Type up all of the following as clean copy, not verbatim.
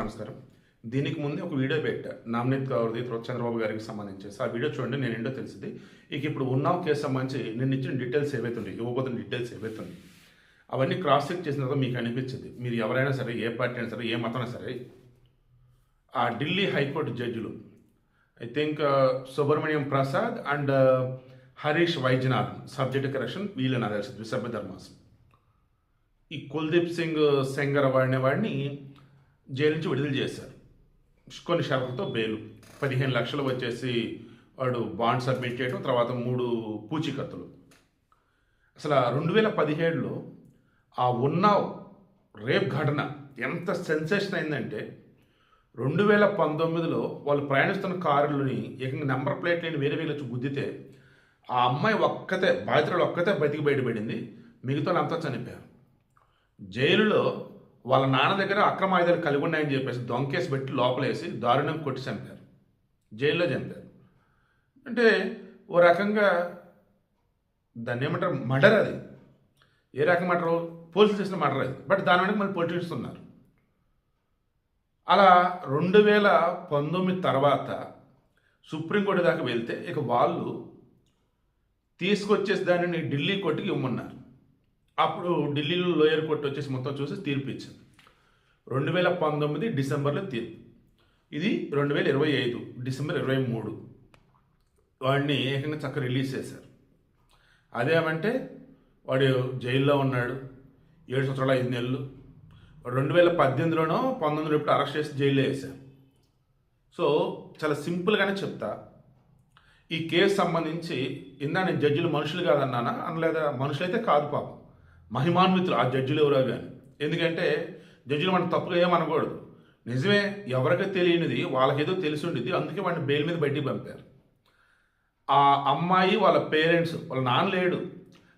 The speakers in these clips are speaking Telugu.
నమస్కారం. దీనికి ముందే ఒక వీడియో పెట్టా. నామినేట్ కవర్‌ది తర్వాత చంద్రబాబు గారికి సంబంధించేసి. ఆ వీడియో చూడండి నేనేంటో తెలిసిద్ది. ఇక ఇప్పుడు ఉన్నావ్ కేసు సంబంధించి నేను ఇచ్చిన డీటెయిల్స్ ఏవైతే ఉన్నాయో, ఇవ్వబోతున్న డీటెయిల్స్ ఏవైతే ఉన్నాయో, అవన్నీ క్రాస్ చెక్ చేసిన తర్వాత మీకు అనిపించింది. మీరు ఎవరైనా సరే, ఏ పార్టీ అయినా సరే, ఏ మతమైనా సరే, ఆ ఢిల్లీ హైకోర్టు జడ్జిలు I think Subramanyam Prasad and Harish Vaidyanathan subject correction వీళ్ళు నాకు తెలిసింది విసర్భ ధర్మాసనం. ఈ కుల్దీప్ సింగ్ సెంగర్ వాడిని జైలు నుంచి విడుదల చేశారు. కొన్ని షరతులతో బెయిల్ 15 లక్షలు వచ్చేసి వాడు బాండ్ సబ్మిట్ చేయడం, తర్వాత 3 పూచీకత్తులు. అసలు 2017లో ఆ ఉన్నావ్ రేప్ ఘటన ఎంత సెన్సేషన్ అయిందంటే 2019లో వాళ్ళు ప్రయాణిస్తున్న కారులని ఏకంగా నెంబర్ ప్లేట్ లేని వేరే వచ్చి గుద్దితే ఆ అమ్మాయి ఒక్కతే బాధితురాలు ఒక్కతే బతికి బయటపడింది, మిగతా అంతా చనిపోయారు. జైలులో వాళ్ళ నాన్న దగ్గర అక్రమ ఆయుధాలు కలిగి ఉన్నాయని చెప్పేసి దొంకేసి పెట్టి లోపలేసి దారుణం కొట్టి చంపారు, జైల్లో చంపారు. అంటే ఓ రకంగా దాన్ని ఏమంటారు, మర్డర్. అది ఏ రకం మర్డర్? పోలీసులు చేసిన మర్డర్ అది. బట్ దాని వెనక మళ్ళీ పొలిటిషన్స్ ఉన్నారు. అలా 2019 తర్వాత సుప్రీంకోర్టు దాకా వెళ్తే ఇక వాళ్ళు తీసుకొచ్చేసి దానిని ఢిల్లీ కోర్టుకి ఇవ్వమన్నారు. అప్పుడు ఢిల్లీలో లోయర్ కోర్టు వచ్చేసి మొత్తం చూసి తీర్పు ఇచ్చింది. 2019 డిసెంబర్లో తీర్పు. ఇది 2025 డిసెంబర్ 23 వాడిని ఏకంగా చక్కగా రిలీజ్ చేశారు. అదేమంటే వాడు జైల్లో ఉన్నాడు 7 సంవత్సరాలు 5 నెలలు. 2018లోనో 19లో ఇప్పుడు అరెస్ట్ చేసి జైల్లో వేశారు. సో చాలా సింపుల్గానే చెప్తా. ఈ కేసు సంబంధించి నేను జడ్జిలు మనుషులు కాదన్నానా అనలేదా? మనుషులైతే కాదు పాపం, మహిమాన్వితులు ఆ జడ్జిలు ఎవరో కానీ. ఎందుకంటే జడ్జిలు మనం తప్పుగా ఏమనకూడదు. నిజమే, ఎవరికి తెలియనిది వాళ్ళకేదో తెలిసి ఉండేది, అందుకే వాడిని బెయిల్ మీద బయటికి పంపారు. ఆ అమ్మాయి వాళ్ళ పేరెంట్స్, వాళ్ళ నాన్న లేడు,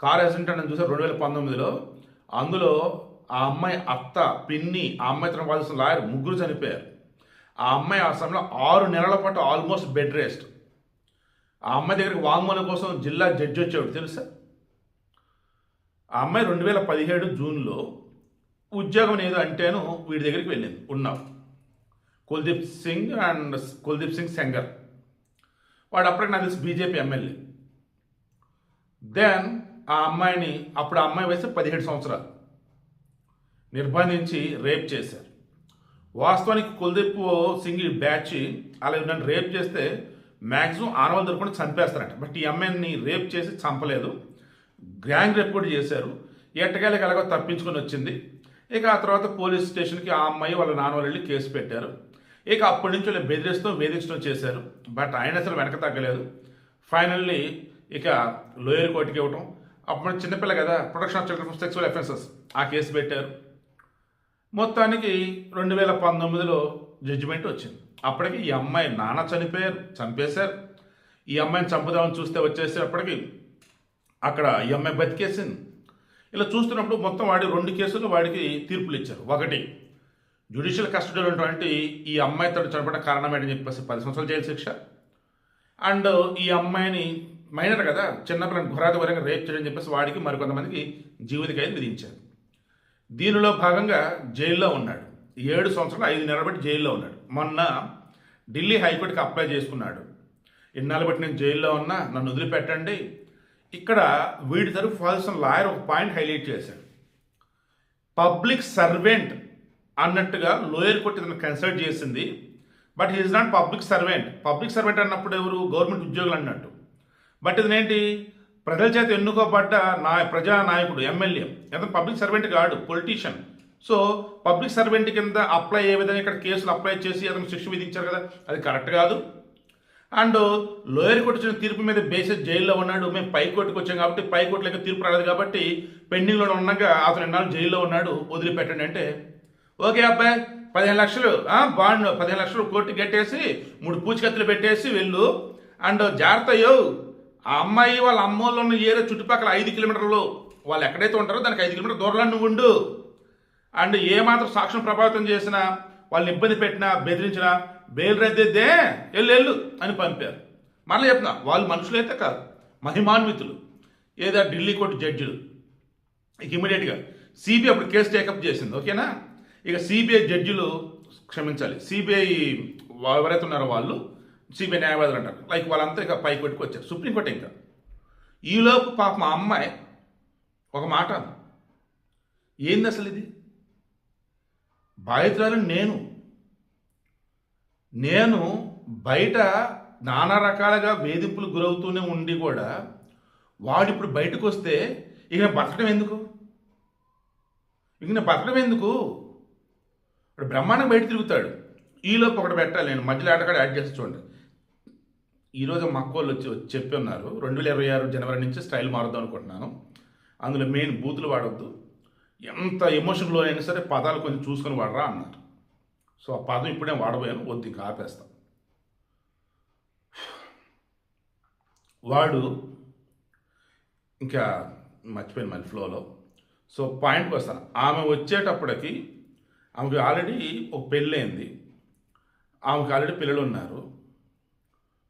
కార్ యాక్సిడెంట్ అని చూసారు 2019లో. అందులో ఆ అమ్మాయి అత్త, పిన్ని, ఆ అమ్మాయి తన వాదిస్తున్న లాయర్ ముగ్గురు చనిపోయారు. ఆ అమ్మాయి ఆ సమయంలో 6 నెలల పాటు ఆల్మోస్ట్ బెడ్ రెస్ట్. ఆ అమ్మాయి దగ్గరికి వాంగ్మూలం కోసం జిల్లా జడ్జి వచ్చాడు తెలుసా. ఆ అమ్మాయి 2017 జూన్లో ఉద్యోగం ఏదో అంటేను వీడి దగ్గరికి వెళ్ళింది. ఉన్నావు కుల్దీప్ సింగ్ సెంగర్, వాడు అప్పటికి నాకు తెలిసి బీజేపీ ఎమ్మెల్యే. దెన్ ఆ అమ్మాయిని, అప్పుడు ఆ అమ్మాయి వయసు 17 సంవత్సరాలు, నిర్బంధించి రేప్ చేశారు. వాస్తవానికి కుల్దీప్ సింగ్ బ్యాచ్ అలా నన్ను రేప్ చేస్తే మ్యాక్సిమం ఆనవాళ్ళు దొరకకుండా చంపేస్తారంట. బట్ ఈ అమ్మాయిని రేప్ చేసి చంపలేదు, గ్యాంగ్ రేప్ కూడా చేశారు. ఎట్టకేళ్ళకి ఎలాగో తప్పించుకొని వచ్చింది. ఇక ఆ తర్వాత పోలీస్ స్టేషన్కి ఆ అమ్మాయి వాళ్ళ నాన్న వాళ్ళు వెళ్ళి కేసు పెట్టారు. ఇక అప్పటి నుంచి వాళ్ళు వేధించడం చేశారు. బట్ ఆయన అసలు వెనక తగ్గలేదు. ఫైనల్లీ ఇక లోయర్ కోర్టుకి ఇవ్వటం. అప్పుడు చిన్నపిల్ల కదా, protection of children from sexual offences ఆ కేసు పెట్టారు. మొత్తానికి 2019లో జడ్జిమెంట్ వచ్చింది. అప్పటికి ఈ అమ్మాయి నాన్న చంపేశారు. ఈ అమ్మాయిని చంపుదామని చూస్తే వచ్చేసేటప్పటికి అక్కడ ఈ అమ్మాయి బతికేసింది. ఇలా చూస్తున్నప్పుడు మొత్తం వాడి 2 కేసులు వాడికి తీర్పులు ఇచ్చారు. ఒకటి జ్యుడిషియల్ కస్టడీలో ఉన్నటువంటి ఈ అమ్మాయి తోటి చనిపోవడం కారణం ఏంటని చెప్పేసి 10 సంవత్సరాల జైలు శిక్ష. అండ్ ఈ అమ్మాయిని మైనర్ కదా, చిన్నపిల్లని ఘోరాధిపరంగా రేప్ చేయని చెప్పేసి వాడికి మరికొంతమందికి జీవిత ఖైదు విధించారు. దీనిలో భాగంగా జైల్లో ఉన్నాడు 7 సంవత్సరాలు 5 నెలలు బట్టి జైల్లో ఉన్నాడు. మొన్న ఢిల్లీ హైకోర్టుకి అప్లై చేసుకున్నాడు. ఇన్నాళ్ళు బట్టి నేను జైల్లో ఉన్నా, నన్ను వదిలిపెట్టండి. ఇక్కడ వీడి తరఫు వాదిస్తున్న లాయర్ ఒక పాయింట్ హైలైట్ చేశాడు. పబ్లిక్ సర్వెంట్ అన్నట్టుగా లోయర్ కోర్టు ఇతను కన్సల్ట్ చేసింది. But he is not public servant. Public servant అన్నప్పుడు ఎవరు? గవర్నమెంట్ ఉద్యోగులు అన్నట్టు. బట్ ఇతనేంటి, ప్రజల చేత ఎన్నుకోబడ్డ ప్రజానాయకుడు, ఎమ్మెల్యే. ఇతను పబ్లిక్ సర్వెంట్ కాడు, పొలిటీషియన్. సో పబ్లిక్ సర్వెంట్ కింద అప్లై అయ్యే విధంగా ఇక్కడ కేసులు అప్లై చేసి అతను శిక్ష విధించారు కదా, అది కరెక్ట్ కాదు. అండ్ లోయర్ కోర్టు వచ్చిన తీర్పు మీద బేసిస్ జైల్లో ఉన్నాడు. మేము పై కోర్టుకు వచ్చాం కాబట్టి పై కోర్టులో తీర్పు రాలేదు కాబట్టి పెండింగ్లో ఉన్నాక అతను ఎన్నాళ్ళు జైల్లో ఉన్నాడు, వదిలిపెట్టండి అంటే ఓకే అబ్బాయి 15 లక్షలు బాండ్ 15 లక్షలు కోర్టుకి కట్టేసి 3 పూచికత్తులు పెట్టేసి వెళ్ళు. అండ్ జాగ్రత్త అయ్యో, ఆ అమ్మాయి వాళ్ళ అమ్మోళ్ళు ఉన్న ఏరియా చుట్టుపక్కల 5 కిలోమీటర్లు వాళ్ళు ఎక్కడైతే ఉంటారో దానికి 5 కిలోమీటర్ దూరంలో నువ్వు ఉండు. అండ్ ఏమాత్రం సాక్ష్యం ప్రభావితం చేసినా, వాళ్ళని ఇబ్బంది పెట్టినా, బెదిరించినా బెయిల్ రద్దేద్దే వెళ్ళు అని పంపారు. మళ్ళీ చెప్తున్నా, వాళ్ళు మనుషులైతే కాదు, మహిమాన్వితులు. ఏదో ఢిల్లీ కోర్టు జడ్జిలు. ఇక ఇమీడియట్గా సిబిఐ అప్పుడు కేసు టేకప్ చేసింది. ఓకేనా, ఇక సిబిఐ జడ్జిలు క్షమించాలి, సిబిఐ ఎవరైతే ఉన్నారో వాళ్ళు సిబిఐ న్యాయవాదులు అంటారు, లైక్ వాళ్ళంతా ఇక పైకి పెట్టుకొచ్చారు సుప్రీంకోర్టు. ఇంకా ఈలోపు పాప మా అమ్మాయి ఒక మాట, ఏంది అసలు ఇది, బాధితురాలు నేను బయట నానా రకాలుగా వేధింపులు గురవుతూనే ఉండి కూడా వాడు ఇప్పుడు బయటకు వస్తే ఇక బతకడం ఎందుకు, ఇప్పుడు బ్రహ్మాండంగా బయట తిరుగుతాడు. ఈలోపు ఒకటి పెట్టాలి, నేను మధ్యలో ఆటగాడు యాడ్ చేసి చూడండి. ఈరోజు మా అక్కోళ్ళు వచ్చి చెప్పి ఉన్నారు 2026 జనవరి నుంచి స్టైల్ మారుద్దాం అనుకుంటున్నాను, అందులో మెయిన్ బూతులు వాడొద్దు, ఎంత ఎమోషన్లో అయినా సరే పదాలు కొంచెం చూసుకొని వాడరా అన్నారు. సో ఆ పదం ఇప్పుడే వాడబోయాను, వద్దు ఇంకా ఆపేస్తాం. వాడు ఇంకా మర్చిపోయింది మళ్ళీ ఫ్లోలో. సో పాయింట్కి వస్తాను. ఆమె వచ్చేటప్పటికి ఆమెకి ఆల్రెడీ ఒక పెళ్ళయింది, ఆమెకు ఆల్రెడీ పిల్లలు ఉన్నారు,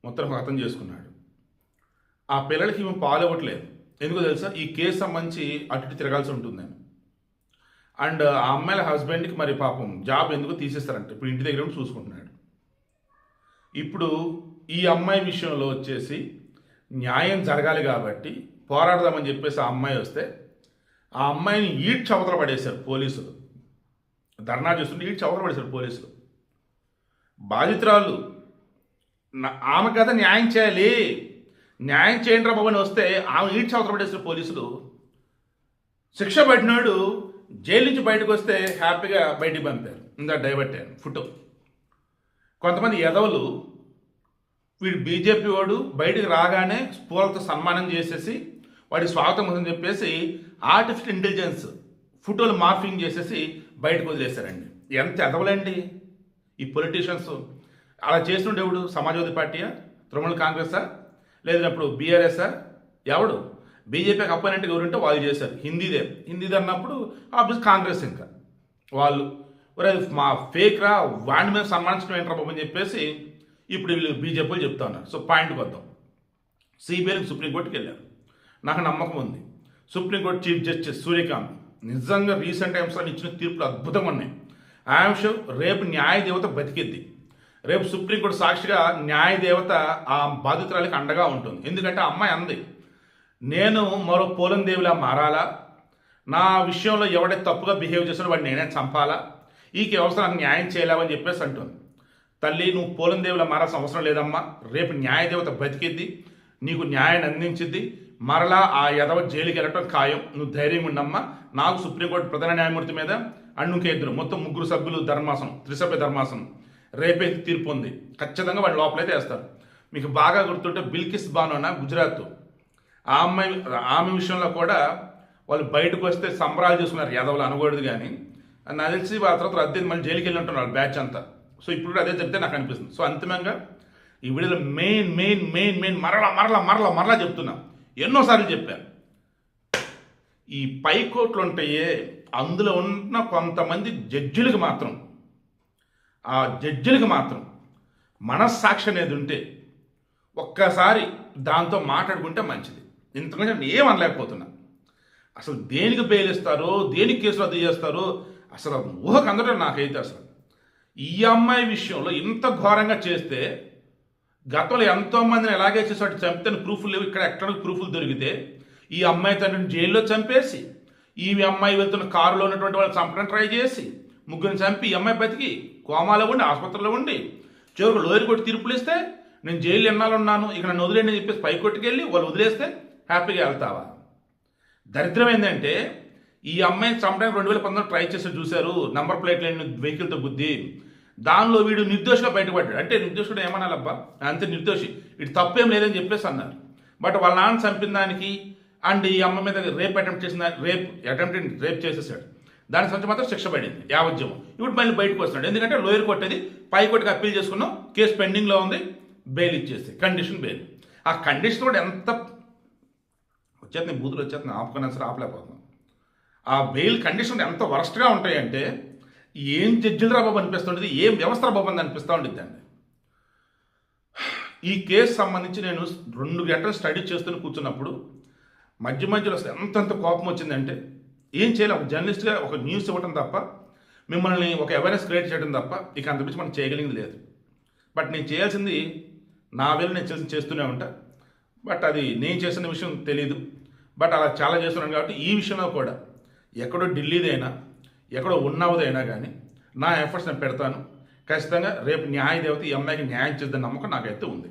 మొత్తం అర్థం చేసుకున్నాడు. ఆ పిల్లలకి ఈమె పాలు ఇవ్వట్లేదు. ఎందుకో తెలుసా, ఈ కేసు సంబంధించి అటు ఇటు తిరగాల్సి ఉంటుంది నేను. అండ్ ఆ అమ్మాయిల హస్బెండ్కి మరి పాపం జాబ్ ఎందుకు తీసేస్తారంట, ఇప్పుడు ఇంటి దగ్గర చూసుకుంటున్నాడు. ఇప్పుడు ఈ అమ్మాయి విషయంలో వచ్చేసి న్యాయం జరగాలి కాబట్టి పోరాడదామని చెప్పేసి ఆ అమ్మాయి వస్తే ఆ అమ్మాయిని ఈడ్చి అవతల పడేశారు పోలీసులు. ధర్నా చేస్తుంటే ఈడ్చి అవతల పడేశారు పోలీసులు. బాధితురాలు ఆమె కదా న్యాయం చేయాలి, న్యాయం చేయండి రా బాబు అని వస్తే ఆమె ఈడ్చి అవతల పడేశారు పోలీసులు. శిక్ష పడినాడు జైలు నుంచి బయటకు వస్తే హ్యాపీగా బయటికి పంపారు. ఇంకా డైవర్ట్ అయ్యాను ఫోటో. కొంతమంది ఎదవలు వీడు బీజేపీ వాడు బయటికి రాగానే స్పూలతో సన్మానం చేసేసి వాడి స్వాగతం అని చెప్పేసి ఆర్టిఫిషియల్ ఇంటెలిజెన్స్ ఫోటోలు మార్ఫింగ్ చేసేసి బయటకు వదిలేశారండి. ఎంత ఎదవలండి ఈ పొలిటీషియన్స్. అలా చేస్తుండే ఎవడు, సమాజ్వాదీ పార్టీయా, తృణమూల్ కాంగ్రెసా, లేదన్నప్పుడు బీఆర్ఎస్ఆ, ఎవడు బీజేపీకి అపోనెంట్గా ఎవరుంటే వాళ్ళు చేశారు. హిందీదే అన్నప్పుడు ఆబ్వియస్ కాంగ్రెస్. ఇంకా వాళ్ళు మా ఫేక్ రా, వాడిని మీద సన్మానించడం ఏంట్రా బాబు అని చెప్పేసి ఇప్పుడు వీళ్ళు బీజేపీలు చెప్తా ఉన్నారు. సో పాయింట్కి వద్దాం. సిబిఐకి సుప్రీంకోర్టుకి వెళ్ళారు. నాకు నమ్మకం ఉంది సుప్రీంకోర్టు చీఫ్ జస్టిస్ సూర్యకాంత్ నిజంగా రీసెంట్ టైమ్స్లో ఇచ్చిన తీర్పులు అద్భుతంగా ఉన్నాయి. ఐఎమ్ షూర్ రేపు న్యాయ దేవత బతికిద్ది. రేపు సుప్రీంకోర్టు సాక్షిగా న్యాయ దేవత ఆ బాధితురాలకి అండగా ఉంటుంది. ఎందుకంటే ఆ అమ్మాయి అంది, నేను మరో పోలన్ దేవిలా మారాలా, నా విషయంలో ఎవడైతే తప్పుగా బిహేవ్ చేస్తాడో వాడిని నేనే చంపాలా, ఈ అవసరం న్యాయం చేయలేవని చెప్పేసి అంటుంది. తల్లి, నువ్వు పోలన్ దేవులా మారాల్సిన అవసరం లేదమ్మా, రేపు న్యాయదేవత బతికిద్ది, నీకు న్యాయాన్ని అందించిద్ది, మరలా ఆ యదవ జైలుకి వెళ్ళటం ఖాయం, నువ్వు ధైర్యం ఉండమ్మా. నాకు సుప్రీంకోర్టు ప్రధాన న్యాయమూర్తి మీద అండ్ ఇంకెద్దరు మొత్తం 3 సభ్యులు ధర్మాసనం, 3 సభ్య ధర్మాసనం రేపే తీర్పు ఉంది. ఖచ్చితంగా వాడి లోపలైతే వేస్తారు. మీకు బాగా గుర్తుంటే బిల్కిస్ బానోనా గుజరాత్, ఆమె విషయంలో కూడా వాళ్ళు బయటకు వస్తే సంబరాలు చేసుకున్నారు. యాదవులు అనకూడదు కానీ నాకు తెలిసి ఆ తర్వాత రద్దీ మళ్ళీ జైలుకి వెళ్ళి ఉంటున్నారు బ్యాచ్ అంతా. సో ఇప్పుడు కూడా అదే చెప్తే నాకు అనిపిస్తుంది. సో అంతిమంగా ఈ వీడియోలో మెయిన్ మరలా చెప్తున్నా, ఎన్నోసార్లు చెప్పాను. ఈ పై కోర్టులు ఉంటాయే, అందులో ఉన్న కొంతమంది జడ్జిలకు మాత్రం, ఆ జడ్జిలకు మాత్రం మనస్సాక్షి అనేది ఉంటే ఒక్కసారి దాంతో మాట్లాడుకుంటే మంచిది. ఇంతకంటే నేను ఏమనలేకపోతున్నా. అసలు దేనికి బెయిల్ ఇస్తారో, దేనికి కేసులు రద్దు చేస్తారో అసలు ఊహకు అందడం నాకైతే. అసలు ఈ అమ్మాయి విషయంలో ఇంత ఘోరంగా చేస్తే గతంలో ఎంతోమందిని ఎలాగే చేసి చంపితే ప్రూఫ్లు లేవు, ఇక్కడ ఎక్కడ ప్రూఫ్లు దొరికితే ఈ అమ్మాయి తండ్రిని జైల్లో చంపేసి ఈ అమ్మాయి వెళ్తున్న కారులో ఉన్నటువంటి వాళ్ళు చంపడానికి ట్రై చేసి 3 చంపి ఈ అమ్మాయి బతికి కోమాలో ఉండి ఆసుపత్రిలో ఉండి చివరికి లోయర్ కోర్టు తీర్పులు ఇస్తే నేను జైలు ఎన్నాళ్ళు ఉన్నాను, ఇక నన్ను వదిలేండి అని చెప్పేసి పైకోర్టుకి వెళ్ళి వాళ్ళు వదిలేస్తే హ్యాపీగా వెళ్తావా? దరిద్రం ఏంటంటే ఈ అమ్మాయిని చంపడానికి 2019 ట్రై చేసి చూశారు, నంబర్ ప్లేట్ లేని వెహికల్తో గుద్ది, దానిలో వీడు నిర్దోషిగా బయటపడ్డాడు. అంటే నిర్దోషుడు ఏమనాలబ్బా, అంతే నిర్దోషి, వీడు తప్పేం లేదని చెప్పేసి అన్నారు. బట్ వాళ్ళ నాన్న చంపిన దానికి అండ్ ఈ అమ్మ మీద రేప్ అటెంప్ట్ చేసిన రేప్ చేసేసాడు, దానికి సంబంధించి మాత్రం శిక్ష పడింది యావజ్జీవం. ఇప్పుడు మళ్ళీ బయటకు వస్తున్నాడు. ఎందుకంటే లోయర్ కోర్టు అది పై కోర్టుకి అప్పీల్ చేసుకున్నాం, కేసు పెండింగ్లో ఉంది, బెయిల్ ఇచ్చేసి కండిషన్ బెయిల్. ఆ కండిషన్ కూడా ఎంత వచ్చేది, బూతులు వచ్చేది, ఆపుకున్నా సరే ఆపలేకపోతున్నాం. ఆ బెయిల్ కండిషన్ ఎంత వరస్ట్గా ఉంటాయంటే ఏం జడ్జిలరా బాబు అనిపిస్తుంటుంది, ఏం వ్యవస్థ బాబు అని అనిపిస్తూ ఉంటుంది అండి. ఈ కేసు సంబంధించి నేను 2 గంటలు స్టడీ చేస్తూనే కూర్చున్నప్పుడు మధ్యలో అసలు ఎంతంత కోపం వచ్చిందంటే ఏం చేయాలి, ఒక జర్నలిస్ట్గా ఒక న్యూస్ ఇవ్వటం తప్ప మిమ్మల్ని ఒక అవేర్నెస్ క్రియేట్ చేయడం తప్ప ఇక అంతమించి మనం చేయగలిగింది లేదు. బట్ నేను చేయాల్సింది నా వేలు నేను చేస్తూనే ఉంటా. బట్ అది నేను చేస్తున్న విషయం తెలీదు. బట్ అలా చాలా చేస్తున్నాను కాబట్టి ఈ విషయంలో కూడా ఎక్కడో ఢిల్లీదైనా ఎక్కడో ఉన్నవదైనా కానీ నా ఎఫర్ట్స్ నేను పెడతాను. ఖచ్చితంగా రేపు న్యాయ దేవత ఈ అమ్మాయికి న్యాయం చేద్దని నమ్మకం నాకైతే ఉంది.